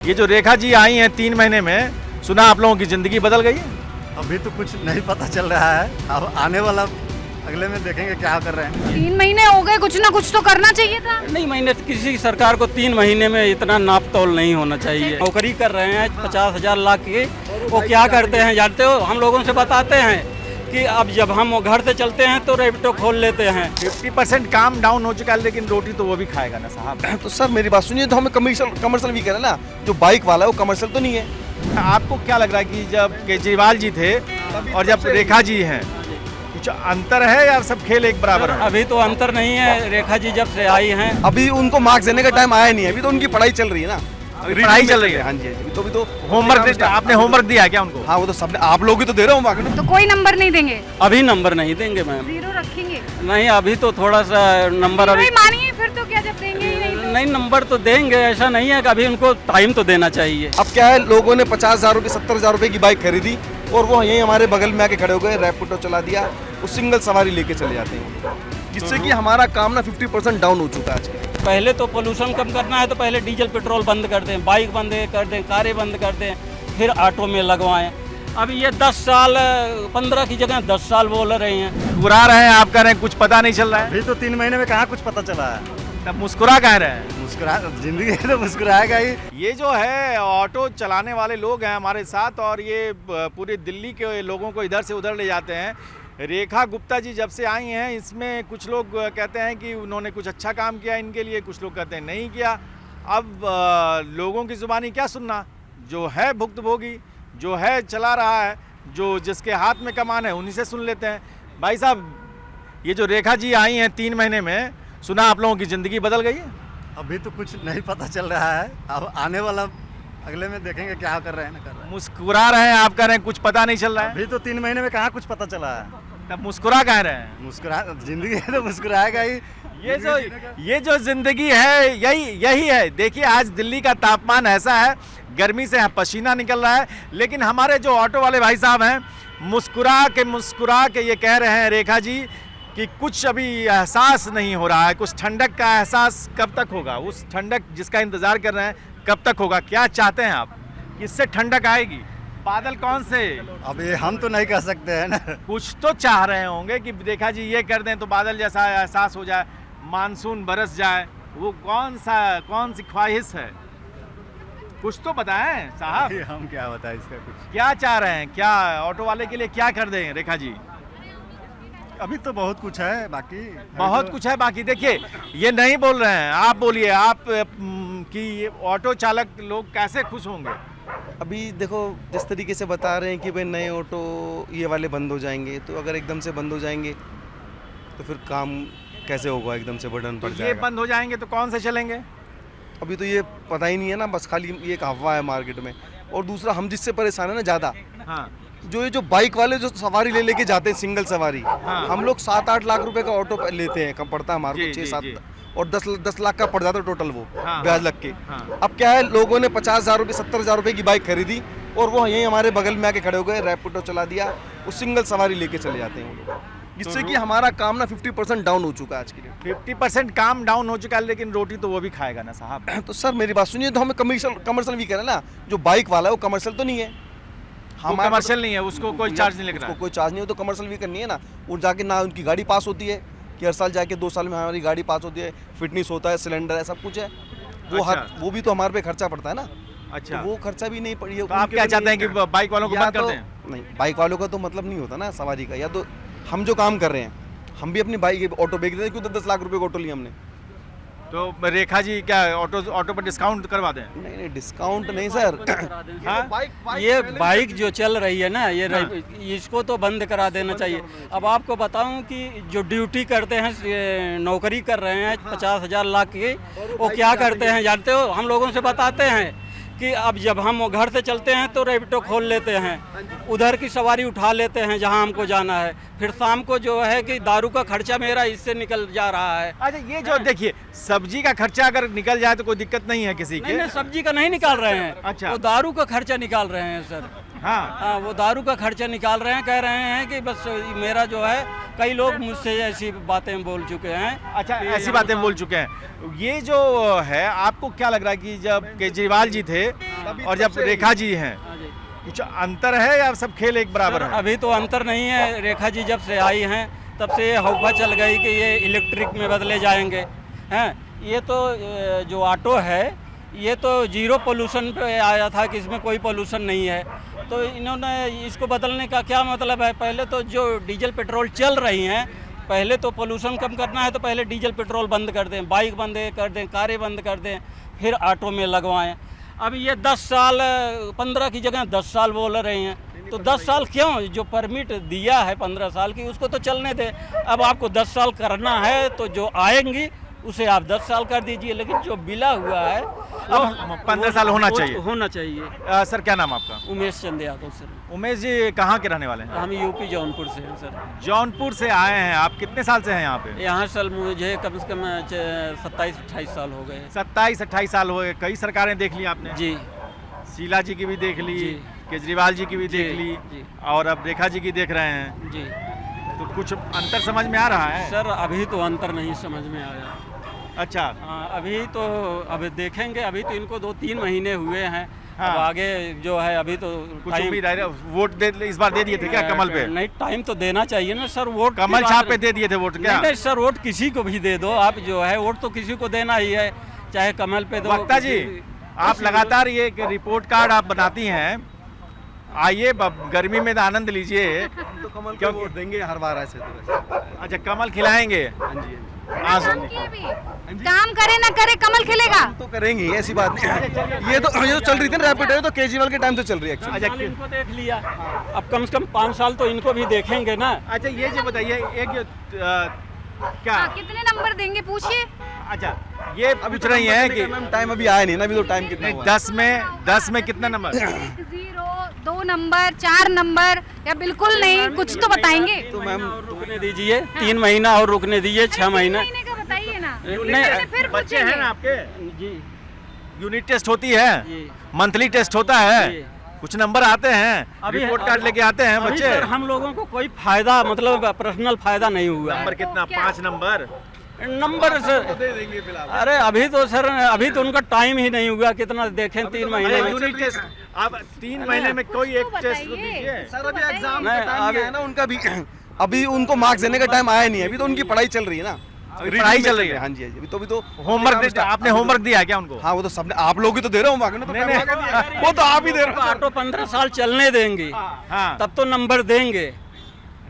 ये जो रेखा जी आई हैं 3 महीने में, सुना आप लोगों की जिंदगी बदल गई है। अभी तो कुछ नहीं पता चल रहा है, अब आने वाला अगले में देखेंगे क्या कर रहे हैं। 3 महीने हो गए, कुछ ना कुछ तो करना चाहिए था। नहीं महीने किसी सरकार को 3 महीने में इतना नाप तोल नहीं होना चाहिए। नौकरी कर रहे हैं 50,000 लाख की, वो क्या करते हैं जानते हो? हम लोगों से बताते हैं कि अब जब हम घर से चलते हैं तो रैपिडो खोल लेते हैं। 50% काम डाउन हो चुका है, लेकिन रोटी तो वो भी खाएगा ना साहब। तो सर मेरी बात सुनिए, तो हमें कमर्शियल भी करें ना। जो बाइक वाला है वो कमर्शियल तो नहीं है। आपको क्या लग रहा है कि जब केजरीवाल जी थे और जब रेखा जी हैं, कुछ अंतर है या सब खेल एक बराबर है? अभी तो अंतर नहीं है। रेखा जी जब से आई हैं, अभी उनको मार्क्स देने का टाइम आया नहीं है, अभी तो उनकी पढ़ाई चल रही है ना। पढ़ाई चल रही है। हाँ जी, अभी तो होमवर्क आपने होमवर्क दिया है क्या उनको? हाँ वो तो सबने, आप लोग भी तो दे रहे हो होमवर्क। तो कोई नंबर नहीं देंगे, अभी नंबर नहीं देंगे मैम। 0 रखेंगे। नहीं अभी तो थोड़ा सा नंबर अभी नहीं मानिए फिर तो क्या, जब देंगे ही नहीं तो। नहीं, नंबर तो देंगे, ऐसा नहीं है कि अभी उनको टाइम तो देना चाहिए। अब क्या है, लोगों ने 50,000 रुपये 70,000 रुपये की बाइक खरीदी और वो यहीं हमारे बगल में आके खड़े हो गए, रैपिडो चला दिया, वो सिंगल सवारी लेके चले जाते हैं, जिससे कि हमारा काम ना 50% डाउन हो चुका है आज के। पहले तो पोल्यूशन कम करना है तो पहले डीजल पेट्रोल बंद कर दें, बाइक बंद कर दें, कारें बंद कर दें, फिर ऑटो में लगवाएं। अब ये 10 साल 15 की जगह 10 साल बोल रहे हैं। मुस्कुरा रहे हैं, आप कह रहे हैं कुछ पता नहीं चल रहा है। अभी तो 3 महीने में कहाँ कुछ पता चला है। तब मुस्कुरा कह रहे हैं। मुस्कुरा जिंदगी तो मुस्कुराएगा ही। ये जो है ऑटो चलाने वाले लोग हैं हमारे साथ, और ये पूरे दिल्ली के लोगों को इधर से उधर ले जाते हैं। रेखा गुप्ता जी जब से आई हैं, इसमें कुछ लोग कहते हैं कि उन्होंने कुछ अच्छा काम किया इनके लिए, कुछ लोग कहते हैं नहीं किया। अब लोगों की ज़ुबानी क्या सुनना, जो है भुक्तभोगी, जो है चला रहा है, जो जिसके हाथ में कमान है उन्हीं से सुन लेते हैं। भाई साहब, ये जो रेखा जी आई हैं 3 महीने में, सुना आप लोगों की ज़िंदगी बदल गई है। अभी तो कुछ नहीं पता चल रहा है, अब आने वाला अगले में देखेंगे क्या कर रहे हैं ना कर रहे हैं। मुस्कुरा रहे हैं, आप कह रहे हैं कुछ पता नहीं चल रहा है। अभी तो 3 महीने में कहाँ कुछ पता चला है। तब मुस्कुरा कह रहे हैं। मुस्कुरा जिंदगी तो मुस्कुराएगा ही। ये जो जिंदगी है यही है। देखिए आज दिल्ली का तापमान ऐसा है, गर्मी से पसीना निकल रहा है, लेकिन हमारे जो ऑटो वाले भाई साहब हैं मुस्कुरा के ये कह रहे हैं रेखा जी कि कुछ अभी एहसास नहीं हो रहा है। कुछ ठंडक का एहसास कब तक होगा? उस ठंडक जिसका इंतजार कर रहे हैं कब तक होगा? क्या चाहते हैं आप, किससे ठंडक आएगी? बादल कौन से? अब ये हम तो नहीं कह सकते हैं ना। कुछ तो चाह रहे होंगे कि रेखा जी ये कर दें तो बादल जैसा एहसास हो जाए, मानसून बरस जाए। वो कौन सी ख्वाहिश है? कुछ तो बताएं साहब। हम क्या बताएं इसका कुछ। क्या चाह रहे हैं? क्या ऑटो वाले के लिए क्या कर दें रेखा जी? अभी तो बहुत कुछ है बाकी। बहुत कुछ है बाकी। देखिए ये नहीं बोल रहे हैं, आप बोलिए आप कि ये ऑटो चालक लोग कैसे खुश होंगे? अभी देखो जिस तरीके से बता रहे हैं कि भाई नए ऑटो ये वाले बंद हो जाएंगे, तो अगर एकदम से बंद हो जाएंगे तो फिर काम कैसे होगा? एकदम से बर्डन पड़ ये जाएगा। बंद हो जाएंगे तो कौन से चलेंगे? अभी तो ये पता ही नहीं है ना, बस खाली ये एक अफवाह है मार्केट में। और दूसरा, हम जिससे परेशान है ना ज़्यादा, हाँ जो बाइक वाले जो सवारी लेके जाते हैं सिंगल सवारी, हाँ। हम लोग 7-8 लाख रुपए का ऑटो लेते हैं, कम पड़ता है हमारे जी, को जी, 6-7 जी। और 10 लाख का पड़ जाता है टोटल वो, हाँ, ब्याज लग के। हाँ। अब क्या है, लोगों ने 50,000 रुपये 70,000 रुपये की बाइक खरीदी और वो यहीं हमारे बगल में आके खड़े हो गए, रैपिडो चला दिया, वो सिंगल सवारी लेके चले जाते हैं वो लोग, जिससे कि हमारा काम ना 50% डाउन हो चुका है आज के लिए। 50% काम डाउन हो चुका है, लेकिन रोटी तो वो भी खाएगा ना साहब। तो सर मेरी बात सुनिए, तो हमें कमर्शियल भी करें ना। जो बाइक वाला है वो कमर्शियल तो नहीं है। हमारा कमर्शियल नहीं है, उसको कोई चार्ज नहीं लग रहा उसको है। कोई चार्ज नहीं हो तो कमर्शियल भी करनी है ना। वो जाके ना उनकी गाड़ी पास होती है कि हर साल जाके 2 साल में हमारी गाड़ी पास होती है, फिटनेस होता है, सिलेंडर है, सब कुछ है। अच्छा। वो भी तो हमारे पे खर्चा पड़ता है ना। अच्छा, तो वो खर्चा भी नहीं पड़ी है। तो आप क्या चाहते हैं कि बाइक वालों को बंद कर दें? नहीं, बाइक वालों का तो मतलब नहीं होता ना सवारी का। या तो हम जो काम कर रहे हैं, हम भी अपनी बाइक ऑटो बेच देते हैं, क्यों 10 लाख रुपए का ऑटो लिया हमने। तो रेखा जी क्या ऑटो पर डिस्काउंट करवा दें? नहीं डिस्काउंट नहीं सर। हाँ? ये बाइक जो चल रही है ना, इसको तो बंद करा देना चाहिए। अब आपको बताऊं कि जो ड्यूटी करते हैं, नौकरी कर रहे हैं 50,000 लाख की, वो क्या करते हैं जानते हो? हम लोगों से बताते हैं कि अब जब हम घर से चलते हैं तो रैपिडो खोल लेते हैं, उधर की सवारी उठा लेते हैं जहां हमको जाना है, फिर शाम को जो है कि दारू का खर्चा मेरा इससे निकल जा रहा है। अच्छा, ये जो देखिए सब्जी का खर्चा अगर निकल जाए तो कोई दिक्कत नहीं है किसी के। नहीं, सब्जी का नहीं निकाल रहे हैं। अच्छा। वो दारू का खर्चा निकाल रहे हैं सर। हाँ वो दारू का खर्चा निकाल रहे हैं, कह रहे हैं कि बस मेरा जो है, कई लोग मुझसे ऐसी बातें बोल चुके हैं। अच्छा, कि ऐसी बातें बोल चुके हैं। ये जो है, आपको क्या लग रहा है कि जब केजरीवाल जी थे और जब रेखा जी हैं, हाँ जी। कुछ अंतर है या सब खेल एक बराबर सर, है? अभी तो अंतर नहीं है। रेखा जी जब से आई हैं तब से ये हवा चल गई कि ये इलेक्ट्रिक में बदले जाएंगे हैं। ये तो जो ऑटो है ये तो जीरो पोल्यूशन पे आया था कि इसमें कोई पोल्यूशन नहीं है, तो इन्होंने इसको बदलने का क्या मतलब है? पहले तो जो डीजल पेट्रोल चल रही हैं, पहले तो पोल्यूशन कम करना है तो पहले डीजल पेट्रोल बंद कर दें, बाइक बंद कर दें, कारें बंद कर दें, फिर ऑटो में लगवाएं। अब ये 10 साल 15 की जगह 10 साल बोल रहे हैं, तो 10 साल क्यों? जो परमिट दिया है 15 साल की उसको तो चलने दें। अब आपको 10 साल करना है तो जो आएंगी उसे आप 10 साल कर दीजिए, लेकिन जो बिला हुआ है अब 15 साल होना चाहिए। होना चाहिए। सर, क्या नाम आपका? उमेश चंद यादव सर। उमेश जी कहाँ के रहने वाले हैं? हम यूपी जौनपुर से हैं सर। जौनपुर से आए हैं। आप कितने साल से हैं यहाँ पे? यहाँ साल मुझे कम से कम 27-28 साल हो गए। 27-28 साल हो गए। कई सरकारें देख ली आपने? जी। शीला जी की भी देख ली, जी। केजरीवाल जी की भी देख ली, जी। और अब रेखा जी की देख रहे हैं, जी तो कुछ अंतर समझ में आ रहा है? सर, अभी तो अंतर नहीं समझ में आया। अच्छा। हाँ, अभी तो अब देखेंगे। अभी तो इनको 2-3 महीने हुए हैं। हाँ। अब आगे जो है अभी तो कुछ टाइम- उम्मीद है? वोट दे इस बार दे दिए थे क्या कमल पे? नहीं, टाइम तो देना चाहिए ना सर। वोट की कमल बात छाप पे नहीं। दे दिए थे वोट क्या? नहीं सर, वोट किसी को भी दे दो आप, जो है वोट तो किसी को देना ही है, चाहे कमल पे दो। वक्ता जी, आप किसी- लगातार ये एक रिपोर्ट कार्ड आप बनाती हैं, आइए गर्मी में तो आनंद लीजिए। तो कमल क्यों- को वोट देंगे हर बार ऐसे तो। अच्छा, कमल खिलाएंगे? हाँ जी, काम किए भी, काम करे ना करे कमल खिलेगा। तो करेंगे ही, ऐसी बात नहीं। ये तो चल रही थी ना रैपिड, ये तो केजरीवाल के टाइम से चल रही है एक्चुअली। अच्छा, इनको देख लिया, अब कम से कम 5 साल तो इनको भी देखेंगे ना। अच्छा, ये जो बताइए, एक क्या, हाँ, कितने नंबर देंगे पूछिए। अच्छा, ये पूछ रही हैं कि टाइम अभी आया नहीं ना, अभी तो टाइम कितना नहीं, हुआ? 10 में कितना नंबर? 0, 2 नंबर, 4 नंबर, या बिल्कुल नहीं? कुछ तो बताएंगे। तो मैम रुकने दीजिए, 3 महीना और रुकने दीजिए, 6 महीना। 3 महीने का बताइए ना। नहीं, फिर बच्चे हैं ना आपके? जी यूनिट टेस्ट होती है, जी। मंथली टेस्ट होता है, जी। कुछ नंबर आते हैं, अभी- रिपोर्ट कार्ड लेके आते हैं अभी बच्चे। सर हम लोगों को कोई फायदा, मतलब पर्सनल फायदा नहीं हुआ नंबर है। कितना? क्या? 5 नंबर? नंबर सर, दे देंगे फिलहाल। अरे अभी तो सर, अभी तो उनका टाइम ही नहीं हुआ, कितना देखें 3 महीने अरे में। यूनिट टेस्ट आप 3 महीने में कोई एक तो टेस्ट तो बताइए। दीजिए। सर अभी एग्जाम नहीं, का टाइम अभी- है ना उनका भी। अभी उनको मार्क्स देने का टाइम आया नहीं है, अभी तो उनकी पढ़ाई चल रही है ना। अभी पढ़ाई चल रही है। हाँ जी, हाँ जी, अभी तो होमवर्क आपने होमवर्क दिया है क्या उनको? हाँ, वो तो सबने, आप लोग ही तो दे रहे हो होमवर्क, तो नहीं, करवा के दिया। वो तो आप ही दे रहे हो। ऑटो 15 साल चलने देंगे हाँ, तब तो नंबर देंगे,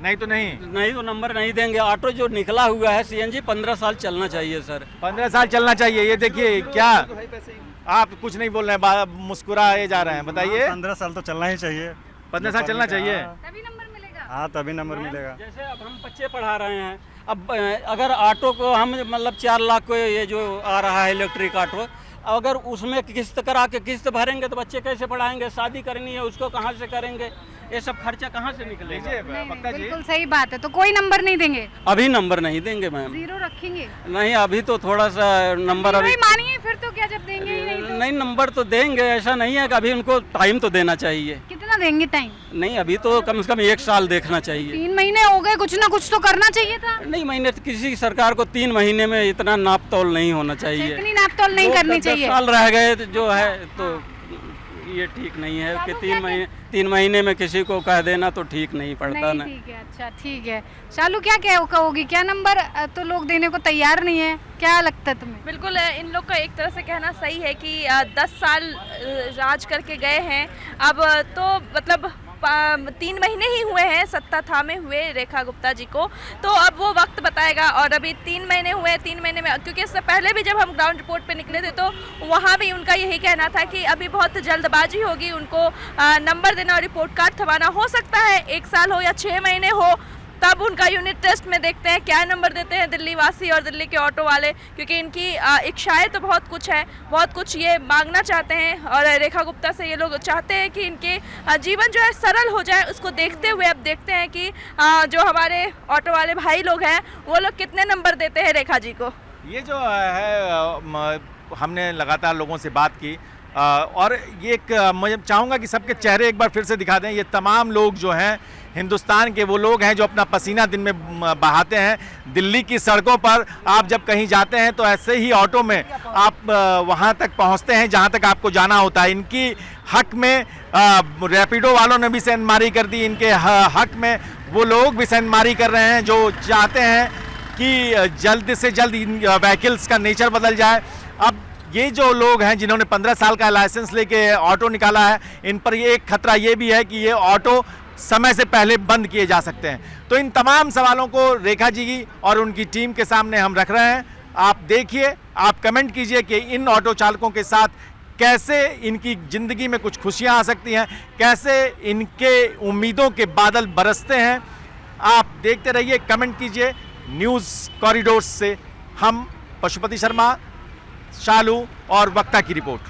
नहीं तो नहीं। नहीं तो नंबर नहीं देंगे। ऑटो जो निकला हुआ है CNG 15 साल चलना चाहिए सर। 15 साल चलना चाहिए। ये देखिए क्या, आप कुछ नहीं बोल रहे हैं, मुस्कुराए जा रहे हैं, बताइए। 15 साल तो चलना ही चाहिए। 15 साल चलना चाहिए। तभी नंबर मिलेगा। हाँ, तभी नंबर मिलेगा। जैसे अब हम बच्चे पढ़ा रहे हैं, अब अगर ऑटो को हम मतलब 4 लाख को ये जो आ रहा है इलेक्ट्रिक ऑटो, अगर उसमें किस्त करा के किस्त भरेंगे तो बच्चे कैसे पढ़ाएंगे? शादी करनी है उसको कहाँ से करेंगे? ये सब खर्चा कहाँ से निकलेगा? लीजिए नहीं, वक्ता जी। बिल्कुल सही बात है। तो कोई नंबर नहीं देंगे? अभी नंबर नहीं देंगे मैम। 0 रखेंगे? नहीं, अभी तो थोड़ा सा नंबर जीरो अभी ही मानिए फिर तो, क्या जब देंगे ही नहीं तो? नहीं, नंबर तो देंगे, ऐसा नहीं है कि अभी उनको टाइम तो देना चाहिए। कितना देंगे टाइम? नहीं, अभी तो कम से कम 1 साल देखना चाहिए। 3 महीने हो गए, कुछ ना कुछ तो करना चाहिए था। नहीं, महीने किसी सरकार को 3 महीने में इतना नाप तोल नहीं होना चाहिए। इतनी नापतोल नहीं वो करनी 10 चाहिए। साल रह गए तो जो है तो ये ठीक नहीं है कि 3 महीने में किसी को कह देना तो ठीक नहीं पड़ता नहीं, ना। ठीक है, अच्छा ठीक है। शालू, क्या क्या कहोगी? क्या नंबर तो लोग देने को तैयार नहीं है, क्या लगता है तुम्हें? बिल्कुल, इन लोग का एक तरह से कहना सही है कि 10 साल राज करके गए हैं। अब तो मतलब 3 महीने ही हुए हैं सत्ता थामे हुए रेखा गुप्ता जी को, तो अब वो वक्त बताएगा। और अभी 3 महीने हुए, 3 महीने में, क्योंकि इससे पहले भी जब हम ग्राउंड रिपोर्ट पे निकले थे तो वहाँ भी उनका यही कहना था कि अभी बहुत जल्दबाजी होगी, उनको नंबर देना और रिपोर्ट कार्ड थमाना। हो सकता है 1 साल हो या 6 महीने हो, तब उनका यूनिट टेस्ट में देखते हैं क्या नंबर देते हैं दिल्ली वासी और दिल्ली के ऑटो वाले, क्योंकि इनकी इच्छाएं तो बहुत कुछ है, बहुत कुछ ये मांगना चाहते हैं। और रेखा गुप्ता से ये लोग चाहते हैं कि इनके जीवन जो है सरल हो जाए। उसको देखते हुए अब देखते हैं कि जो हमारे ऑटो वाले भाई लोग हैं वो लोग कितने नंबर देते हैं रेखा जी को। ये जो है हमने लगातार लोगों से बात की, और ये एक मैं चाहूँगा कि सबके चेहरे एक बार फिर से दिखा दें। ये तमाम लोग जो हैं हिंदुस्तान के वो लोग हैं जो अपना पसीना दिन में बहाते हैं। दिल्ली की सड़कों पर आप जब कहीं जाते हैं तो ऐसे ही ऑटो में आप वहाँ तक पहुँचते हैं जहाँ तक आपको जाना होता है। इनकी हक में रैपिडो वालों ने भी सेंधमारी कर दी। इनके हक में वो लोग भी सेंधमारी कर रहे हैं जो चाहते हैं कि जल्द से जल्द इन व्हीकल्स का नेचर बदल जाए। अब ये जो लोग हैं जिन्होंने 15 साल का लाइसेंस लेके ऑटो निकाला है, इन पर ये एक खतरा ये भी है कि ये ऑटो समय से पहले बंद किए जा सकते हैं। तो इन तमाम सवालों को रेखा जी की और उनकी टीम के सामने हम रख रहे हैं। आप देखिए, आप कमेंट कीजिए कि इन ऑटो चालकों के साथ कैसे इनकी ज़िंदगी में कुछ खुशियां आ सकती हैं, कैसे इनके उम्मीदों के बादल बरसते हैं। आप देखते रहिए, कमेंट कीजिए। न्यूज़ कॉरिडोर से हम पशुपति शर्मा, शालू और वक्ता की रिपोर्ट।